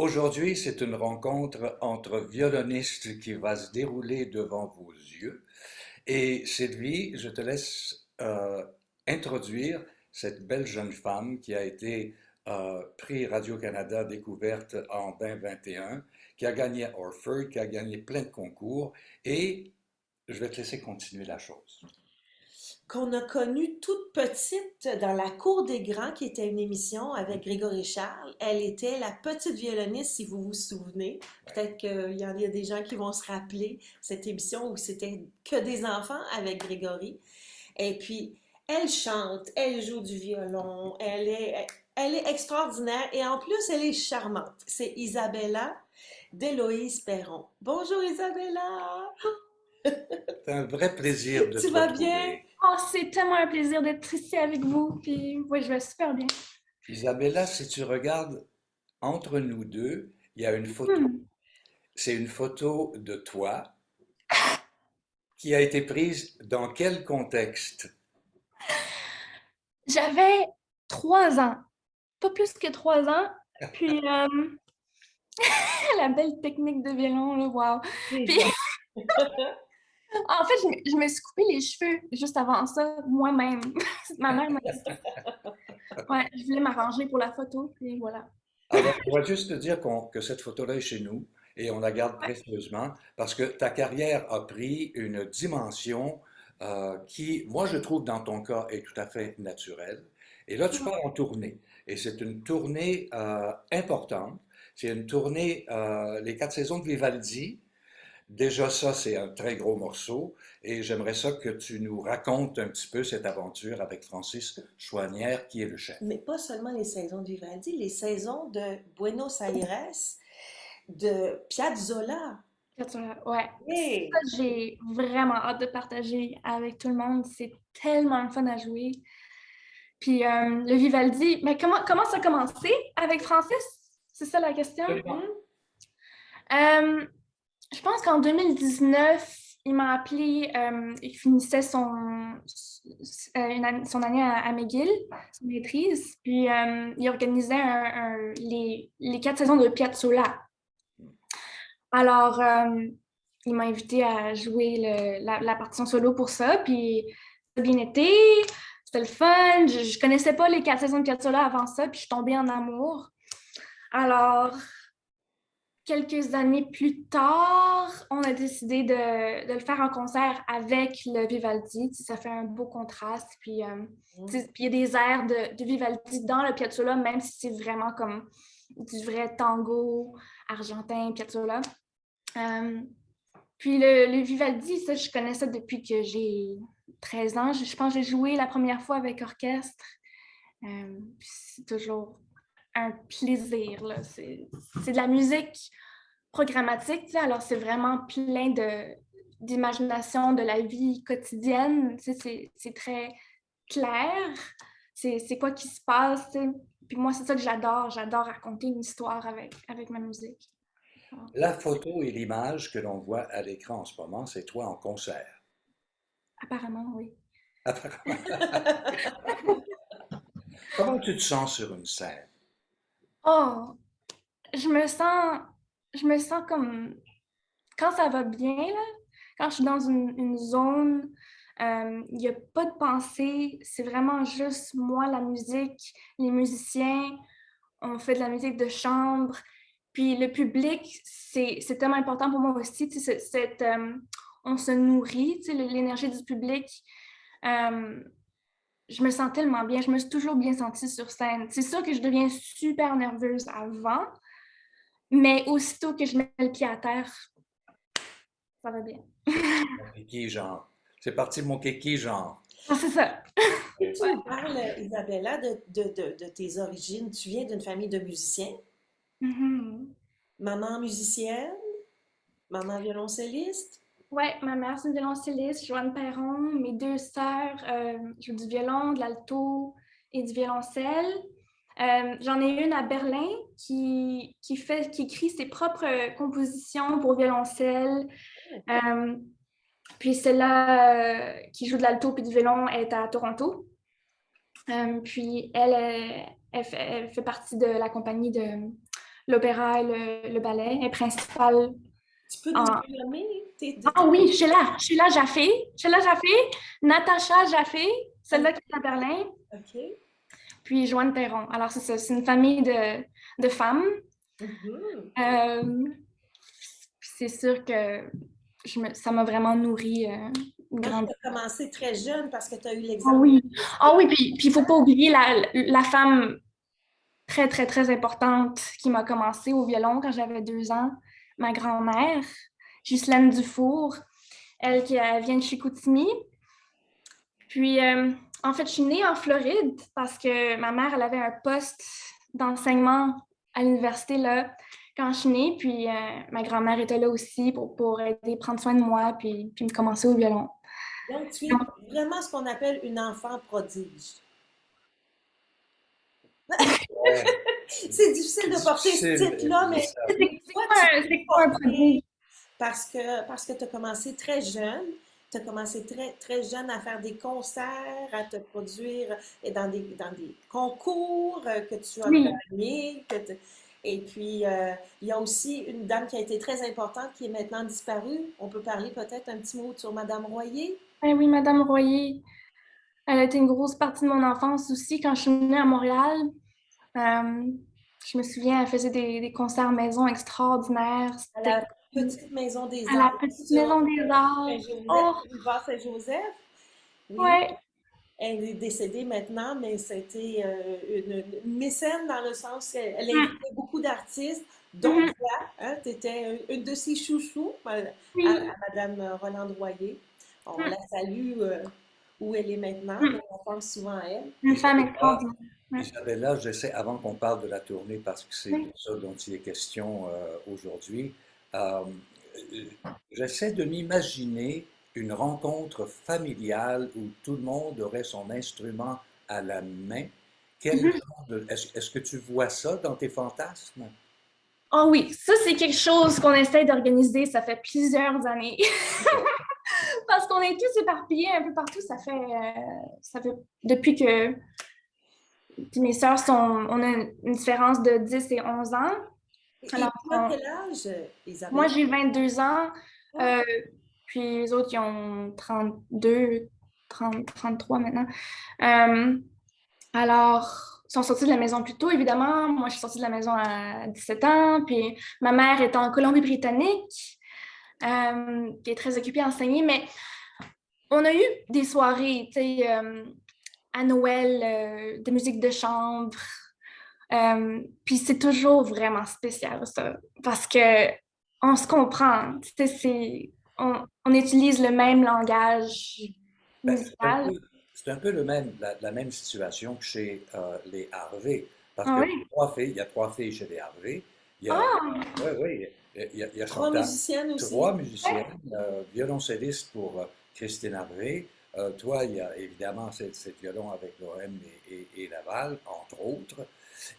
Aujourd'hui, c'est une rencontre entre violonistes qui va se dérouler devant vos yeux. Et Sylvie, je te laisse introduire cette belle jeune femme qui a été prix Radio-Canada Découverte en 2021, qui a gagné Orford, qui a gagné plein de concours. Et je vais te laisser continuer la chose. Qu'on a connue toute petite dans la Cour des Grands, qui était une émission avec Grégory Charles. Elle était la petite violoniste, si vous vous souvenez. Peut-être qu'il y en a des gens qui vont se rappeler cette émission où c'était que des enfants avec Grégory. Et puis, elle chante, elle joue du violon, elle est extraordinaire et en plus, elle est charmante. C'est Isabella d'Héloïse Perron. Bonjour Isabella! C'est un vrai plaisir de Tu te vas bien? retrouver. Oh, c'est tellement un plaisir d'être ici avec vous. Puis, oui, je vais super bien. Isabella, si tu regardes entre nous deux, il y a une photo. Hmm. C'est une photo de toi qui a été prise dans quel contexte? J'avais 3 ans, pas plus que 3 ans. Puis, la belle technique de violon, là, wow. Puis, Déjà. en fait, je me suis coupé les cheveux juste avant ça, moi-même. Ma mère m'a dit, ouais, je voulais m'arranger pour la photo, puis voilà. Alors, je dois juste te dire que cette photo-là est chez nous et on la garde Ouais. précieusement parce que ta carrière a pris une dimension qui, moi, je trouve dans ton cas, est tout à fait naturelle. Et là, tu pars en tournée. Et c'est une tournée importante. C'est une tournée, les 4 saisons de Vivaldi. Déjà, ça, c'est un très gros morceau et j'aimerais ça que tu nous racontes un petit peu cette aventure avec Francis Chouanière, qui est le chef. Mais pas seulement les saisons de Vivaldi, les saisons de Buenos Aires, de Piazzolla. Ouais, ça, Hey! j'ai vraiment hâte de partager avec tout le monde. C'est tellement le fun à jouer. Puis le Vivaldi, mais comment ça a commencé avec Francis? C'est ça la question? Absolument. Euh, je pense qu'en 2019, il m'a appelé, il finissait son année à McGill, son maîtrise, puis il organisait les 4 saisons de Piazzolla. Alors, il m'a invité à jouer la partition solo pour ça, puis ça a bien été, c'était le fun. Je connaissais pas les 4 saisons de Piazzolla avant ça, puis je suis tombée en amour. Alors, quelques années plus tard, on a décidé de le faire en concert avec le Vivaldi. Ça fait un beau contraste. Puis, puis il y a des airs de Vivaldi dans le Piazzolla, même si c'est vraiment comme du vrai tango argentin Piazzolla. Euh, puis le Vivaldi, ça, je connais ça depuis que j'ai 13 ans. Je pense que j'ai joué la première fois avec orchestre. C'est toujours un plaisir, là. C'est de la musique programmatique, tu sais, alors c'est vraiment plein d'imagination de la vie quotidienne. Tu sais, c'est très clair. C'est quoi qui se passe, tu sais. Puis moi, c'est ça que j'adore. J'adore raconter une histoire avec ma musique. Alors, La photo et l'image que l'on voit à l'écran en ce moment, c'est toi en concert. apparemment, oui. Comment tu te sens sur une scène? Oh, je me sens, je me sens comme quand ça va bien, là, quand je suis dans une zone, il n'y a pas de pensée, c'est vraiment juste moi, la musique, les musiciens, on fait de la musique de chambre, puis le public, c'est tellement important pour moi aussi, tu sais, on se nourrit, tu sais, l'énergie du public. Euh, je me sens tellement bien, je me suis toujours bien sentie sur scène. C'est sûr que je deviens super nerveuse avant, mais aussitôt que je mets le pied à terre, ça va bien. C'est parti de mon kiki genre. C'est parti de mon kiki genre. Ah, c'est ça. Et tu nous parles, Isabella, de tes origines. Tu viens d'une famille de musiciens. Mhm. Maman musicienne, maman violoncelliste. Ouais, ma mère, c'est une violoncelliste, Joanne Perron. Mes 2 sœurs jouent du violon, de l'alto et du violoncelle. J'en ai une à Berlin qui écrit ses propres compositions pour violoncelle. Euh, Puis celle-là qui joue de l'alto et du violon est à Toronto. Puis elle fait partie de la compagnie de l'opéra et le ballet, est principale Tu peux nous en... les nommer? Ah oui, Sheila Jaffé, Natacha Jaffé, celle-là qui est à Berlin, OK. puis Joanne Perron. Alors, c'est ça, c'est une famille de femmes. Mhm. Puis c'est sûr que ça m'a vraiment nourri une Donc, grande... tu as commencé très jeune parce que tu as eu Ah l'exemple oui, de ah toi. oui, puis il faut pas oublier la femme très, très, très importante qui m'a commencé au violon quand j'avais 2 ans, ma grand-mère, Ghislaine Dufour, elle qui vient de Chicoutimi. Puis, en fait, je suis née en Floride parce que ma mère, elle avait un poste d'enseignement à l'université là, quand je suis née. Puis, ma grand-mère était là aussi pour aider, prendre soin de moi, puis me commencer au violon. Donc, tu es vraiment ce qu'on appelle une enfant prodige. Ouais, C'est difficile de c'est porter ce difficile de titre-là, dire ça. mais toi, tu peux le C'est quoi un porter prodige? parce que tu as commencé très jeune. Tu as commencé très, très jeune à faire des concerts, à te produire dans des concours que tu as Oui, gagnés. Et puis, il y a aussi une dame qui a été très importante qui est maintenant disparue. On peut parler peut-être un petit mot sur Madame Royer. ben oui, Madame Royer. Elle a été une grosse partie de mon enfance aussi quand je suis venue à Montréal. Euh, je me souviens, elle faisait des concerts maison extraordinaires. À C'était la petite maison des à la arts Petite sur Maison des Arts. Saint-Joseph, Oh, boulevard Saint-Joseph. Oui, ouais. elle est décédée maintenant, mais c'était une mécène dans le sens qu'elle Mm, invitait beaucoup d'artistes, dont mhm, toi, hein, tu étais une de ses chouchous à oui. Madame Rolande Royer. On Mm, la salue où elle est maintenant, mais mm. on pense souvent à elle. Une femme Isabella, extraordinaire. Ouais. Isabella, j'essaie, avant qu'on parle de la tournée, parce que c'est de Oui. ça dont il est question aujourd'hui, euh, j'essaie de m'imaginer une rencontre familiale où tout le monde aurait son instrument à la main. Quel Mhm. genre de... Est-ce que tu vois ça dans tes fantasmes? Oh oui, ça c'est quelque chose qu'on essaie d'organiser, ça fait plusieurs années. Parce qu'on est tous éparpillés un peu partout, ça fait depuis que puis mes sœurs on a une différence de 10 et 11 ans. Et Alors, tu as quel âge, moi, Isabelle? j'ai 22 ans, Ah, euh, puis les autres, ils ont 32, 33 maintenant. Euh, alors, ils sont sortis de la maison plus tôt, évidemment. Moi, je suis sortie de la maison à 17 ans, puis ma mère est en Colombie-Britannique, qui est très occupée à enseigner, mais on a eu des soirées, tu sais, à Noël, de musique de chambre. Puis c'est toujours vraiment spécial, ça, parce que on se comprend, tu sais, on utilise le même langage Ben, musical. c'est un peu la même situation que chez les Harvey. Parce Ah que oui? il y a 3 filles chez les Harvey. Il y a, Ah! ouais, oui, il y a trois Chantal, musiciennes aussi. 3 musiciennes, violoncellistes pour Christine Harvey. Toi, il y a évidemment cette violon avec l'OM et Laval, entre autres.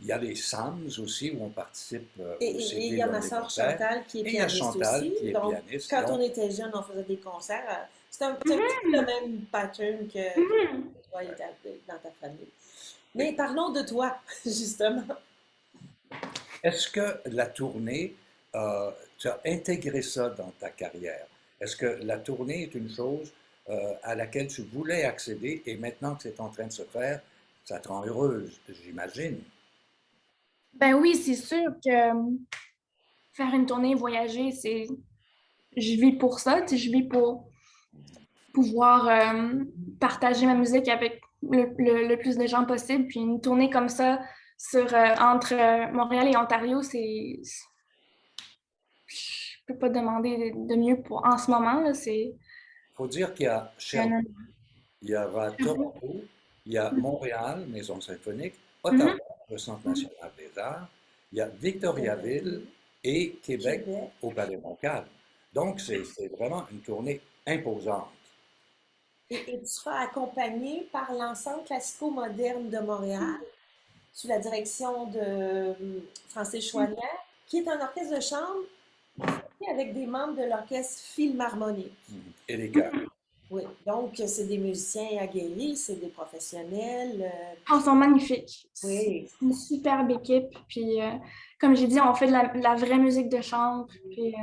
Il y a les SAMS aussi, où on participe Et au il y civil a dans ma des sœur concerts. Chantal qui est Et il y a pianiste Chantal aussi. qui est Donc, pianiste. quand on Donc, était jeune, on faisait des concerts. C'est un petit peu Mhm, le même pattern mhm. que toi et dans ta famille. Mais parlons de toi, justement. est-ce que la tournée, tu as intégré ça dans ta carrière? Est-ce que la tournée est une chose à laquelle tu voulais accéder et maintenant que c'est en train de se faire, ça te rend heureuse, j'imagine. Ben oui, c'est sûr que faire une tournée, voyager, je vis pour ça, tu sais, je vis pour pouvoir partager ma musique avec le plus de gens possible. Puis une tournée comme ça entre Montréal et Ontario, je peux pas demander de mieux pour en ce moment, là, Il faut dire qu'il y a un Sherbrooke, il y aura honneur. Toronto, il y a Montréal, Maison symphonique, Ottawa, Mhm, le Centre national des arts, il y a Victoriaville Victoriaville, et Québec Québec. au Palais Montcalm. Donc, c'est vraiment une tournée imposante. Et tu seras accompagné par l'ensemble classico-moderne de Montréal, sous la direction de Francis mhm. Chouanière, qui est un orchestre de chambre avec des membres de l'orchestre Philharmonique. Et les chœurs. Oui. Donc, c'est des musiciens aguerris, c'est des professionnels. Ils sont magnifiques. C'est Oui. une superbe équipe. Puis, comme j'ai dit, on fait de la vraie musique de chambre. Puis,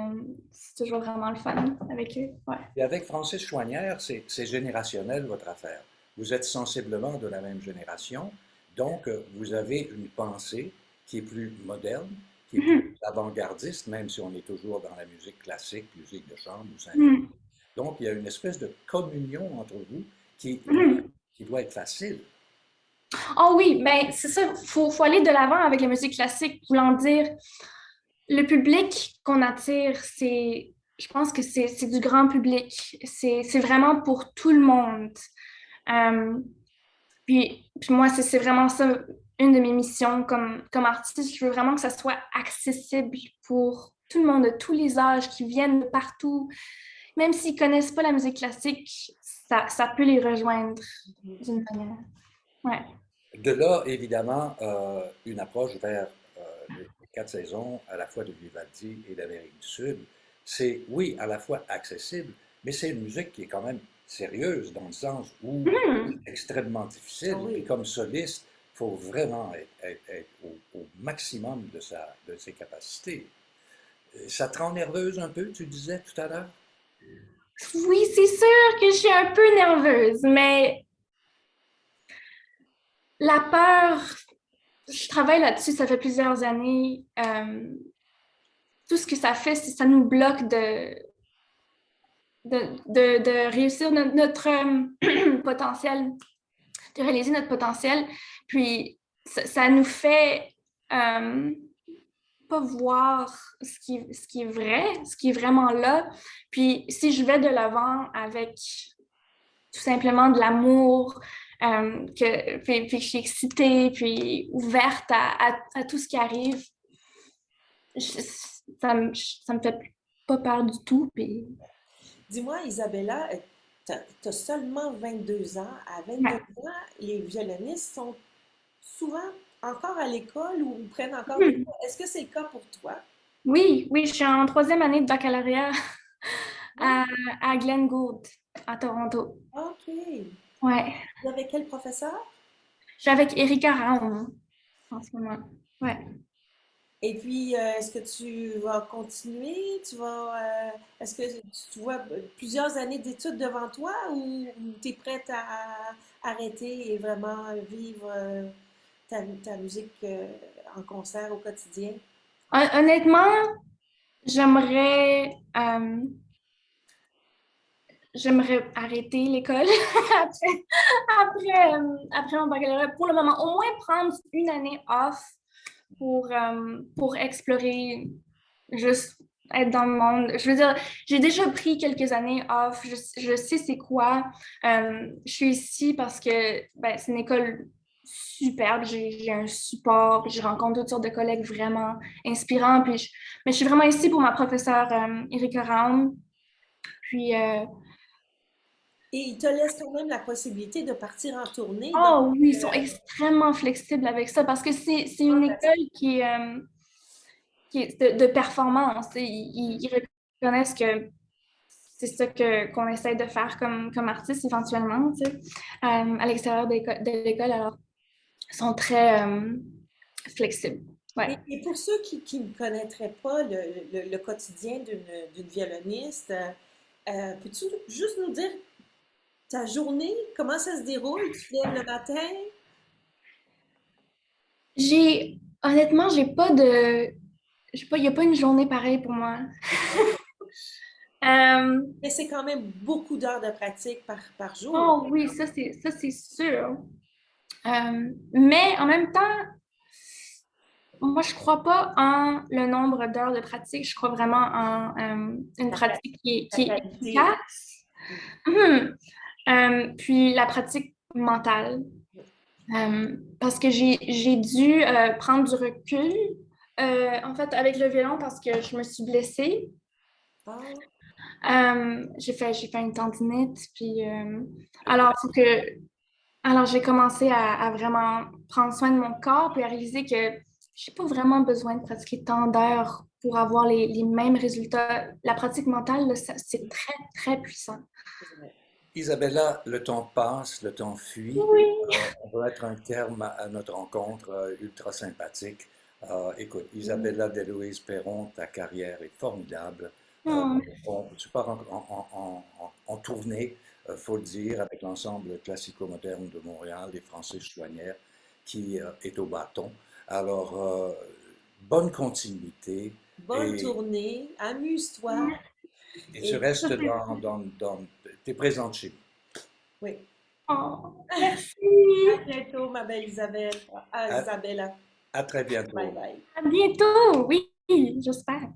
c'est toujours vraiment le fun avec eux. Ouais. Et avec Francis Chouanière, c'est générationnel votre affaire. Vous êtes sensiblement de la même génération, donc vous avez une pensée qui est plus moderne, qui est plus Mhm. avant-gardiste, même si on est toujours dans la musique classique, musique de chambre ou symphonique. Mhm. Donc il y a une espèce de communion entre vous qui, Mhm. qui doit être facile. Oh oui, ben c'est ça, faut aller de l'avant avec la musique classique, voulant dire, le public qu'on attire, je pense que c'est du grand public, c'est vraiment pour tout le monde. Euh, puis moi, c'est vraiment ça, une de mes missions comme artiste, je veux vraiment que ça soit accessible pour tout le monde, de tous les âges, qui viennent de partout, même s'ils connaissent pas la musique classique, ça peut les rejoindre d'une manière. Ouais. De là, évidemment, une approche vers les quatre saisons, à la fois de Vivaldi et d'Amérique du Sud. C'est, oui, à la fois accessible, mais c'est une musique qui est quand même sérieuse dans le sens où c'est Mhm. extrêmement Ah difficile. Et oui. comme soliste, il faut vraiment être au maximum de ses capacités. Ça te rend nerveuse un peu, tu disais tout à l'heure? Oui, c'est sûr que je suis un peu nerveuse, mais la peur, je travaille là-dessus, ça fait plusieurs années. Tout ce que ça fait, c'est que ça nous bloque de réussir notre potentiel, de réaliser notre potentiel. Puis, ça nous fait euh, pas voir ce qui est vrai, ce qui est vraiment là. Puis, si je vais de l'avant avec tout simplement de l'amour, puis que je suis excitée, puis ouverte à tout ce qui arrive. Ça me fait pas peur du tout. Puis, Dis-moi, Isabella, tu as seulement 22 ans. À 22 ouais. ans, les violonistes sont souvent encore à l'école ou prennent encore des Hmm. cours. Est-ce que c'est le cas pour toi? Oui, oui, je suis en troisième année de baccalauréat Oui. à, à Glen Gould, à Toronto. OK. Ouais. Et avec quel professeur? Je suis avec Erika Raon en ce moment. Ouais. Et puis, est-ce que tu vas continuer? Est-ce que tu vois plusieurs années d'études devant toi ou tu es prête à arrêter et vraiment vivre ta musique en concert au quotidien? Honnêtement, j'aimerais j'aimerais arrêter l'école après, après mon baccalauréat pour le moment. Au moins prendre une année off pour explorer, juste être dans le monde. Je veux dire, j'ai déjà pris quelques années off. Je sais c'est quoi. Je suis ici parce que ben, c'est une école superbe. J'ai un support. Puis je rencontre toutes sortes de collègues vraiment inspirants. Mais je suis vraiment ici pour ma professeure Erika Raum. Puis, Et ils te laissent quand même la possibilité de partir en tournée. Donc, oh oui, ils sont euh, extrêmement flexibles avec ça parce que c'est une fantastique. école qui est de performance. Ils reconnaissent que c'est ça qu'on essaie de faire comme artiste éventuellement, tu sais, à l'extérieur de l'école. Alors, ils sont très flexibles. Ouais. Et pour ceux qui ne connaîtraient pas le quotidien d'une violoniste, peux-tu juste nous dire ta journée, comment ça se déroule? Tu te lèves le matin? Honnêtement, il n'y a pas une journée pareille pour moi. Euh, Mais c'est quand même beaucoup d'heures de pratique par jour. oh oui, ça c'est sûr. Mais en même temps, moi, je crois pas en le nombre d'heures de pratique. Je crois vraiment en une La, pratique la qui est qualité. efficace. Mhm. Puis la pratique mentale. Parce que j'ai dû prendre du recul, en fait, avec le violon parce que je me suis blessée. Ah, J'ai fait une tendinite. Puis, alors, faut que alors, j'ai commencé à vraiment prendre soin de mon corps puis à réaliser que j'ai pas vraiment besoin de pratiquer tant d'heures pour avoir les mêmes résultats. La pratique mentale, là, c'est très, très puissant. c'est vrai. Isabella, le temps passe, le temps fuit. Oui. On va mettre un terme à notre rencontre ultra sympathique. Écoute, Mm. Isabella Delouise Perron, ta carrière est formidable. Oh, Tu pars en tournée, faut le dire, avec l'ensemble classico-moderne de Montréal, les Français Chouanière, qui est au bâton. Alors, bonne continuité Bonne et, tournée, amuse-toi et tu et restes ça fait- t'es présente chez nous. oui. oh, À merci. bientôt, ma belle Isabelle. Ah, À, Isabella. à très Bye bientôt. bye. À bientôt. Oui, j'espère.